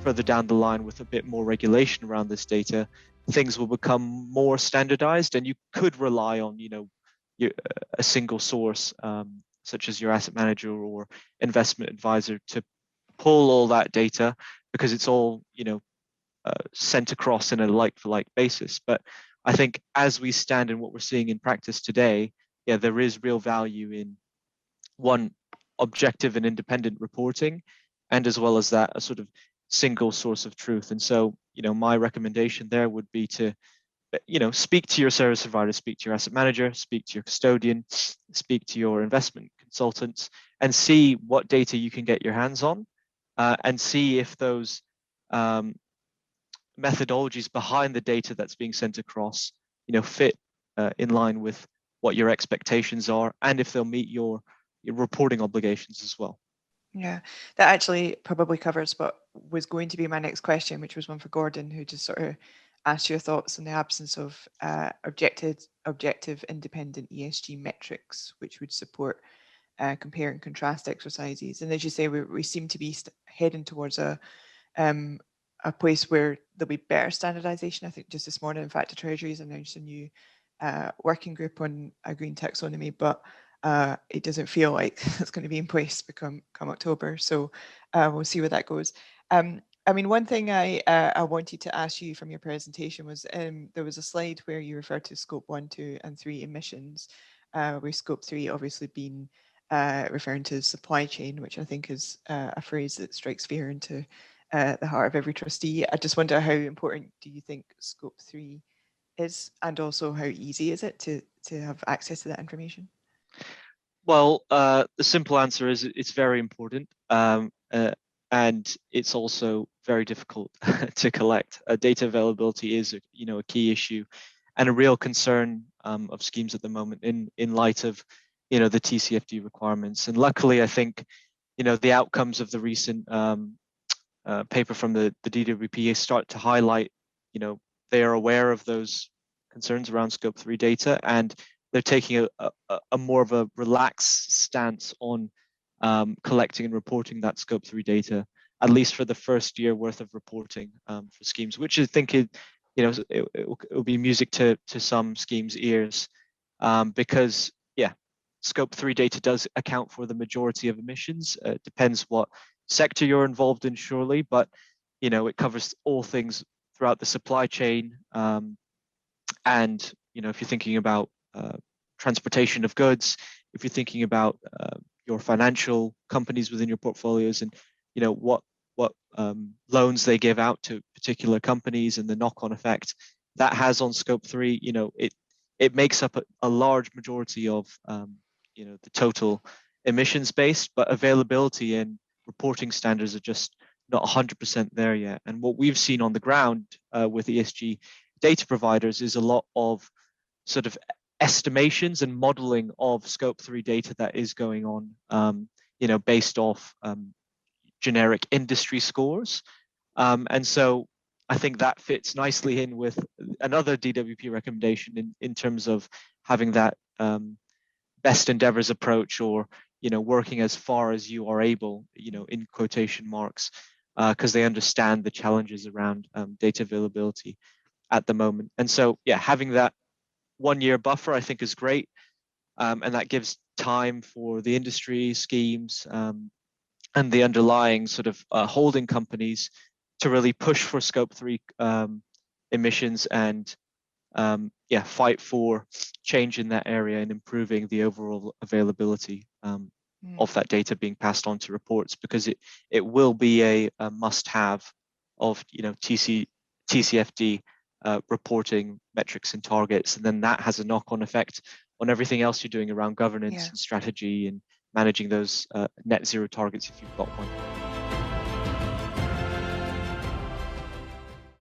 further down the line with a bit more regulation around this data, things will become more standardized, and you could rely on, a single source, such as your asset manager or investment advisor, to pull all that data, because it's all, sent across in a like-for-like basis. But I think as we stand in what we're seeing in practice today, yeah, there is real value in one, objective and independent reporting, and as well as that, a sort of single source of truth. And so, my recommendation there would be to, speak to your service provider, speak to your asset manager, speak to your custodian, speak to your investment consultants, and see what data you can get your hands on, and see if those methodologies behind the data that's being sent across, fit in line with what your expectations are, and if they'll meet your reporting obligations as well. Yeah, that actually probably covers what was going to be my next question, which was one for Gordon, who just sort of asked your thoughts on the absence of objective, independent ESG metrics, which would support compare and contrast exercises. And as you say, we seem to be heading towards a place where there'll be better standardization. I think just this morning, in fact, the Treasury has announced a new working group on a green taxonomy, but it doesn't feel like it's going to be in place come October. So we'll see where that goes. I mean, one thing I wanted to ask you from your presentation was there was a slide where you referred to scope 1, 2, and 3 emissions, with scope 3 obviously being referring to supply chain, which I think is a phrase that strikes fear into the heart of every trustee. I just wonder, how important do you think scope 3 is, and also how easy is it to have access to that information? Well, the simple answer is it's very important, and it's also very difficult to collect. Data availability is, a key issue and a real concern of schemes at the moment in light of, the TCFD requirements. And luckily, I think, the outcomes of the recent paper from the DWP start to highlight, they are aware of those concerns around scope 3 data, and they're taking a more of a relaxed stance on collecting and reporting that scope 3 data, at least for the first year worth of reporting for schemes, which I think it will be music to some schemes' ears, because scope 3 data does account for the majority of emissions. It depends what sector you're involved in, surely, but it covers all things throughout the supply chain, and if you're thinking about transportation of goods, if you're thinking about your financial companies within your portfolios, and what loans they give out to particular companies, and the knock-on effect that has on scope 3, it makes up a large majority of the total emissions base, but availability and reporting standards are just not 100% there yet. And what we've seen on the ground with ESG data providers is a lot of sort of estimations and modeling of scope 3 data that is going on, based off generic industry scores. And so I think that fits nicely in with another DWP recommendation in terms of having that best endeavors approach, or working as far as you are able, in quotation marks, because they understand the challenges around data availability at the moment. And so having that 1 year buffer, I think, is great, and that gives time for the industry, schemes, and the underlying sort of holding companies to really push for scope 3 emissions, and fight for change in that area and improving the overall availability of that data being passed on to reports, because it will be a must-have of TCFD reporting metrics and targets, and then that has a knock-on effect on everything else you're doing around governance and strategy and managing those net zero targets if you've got one.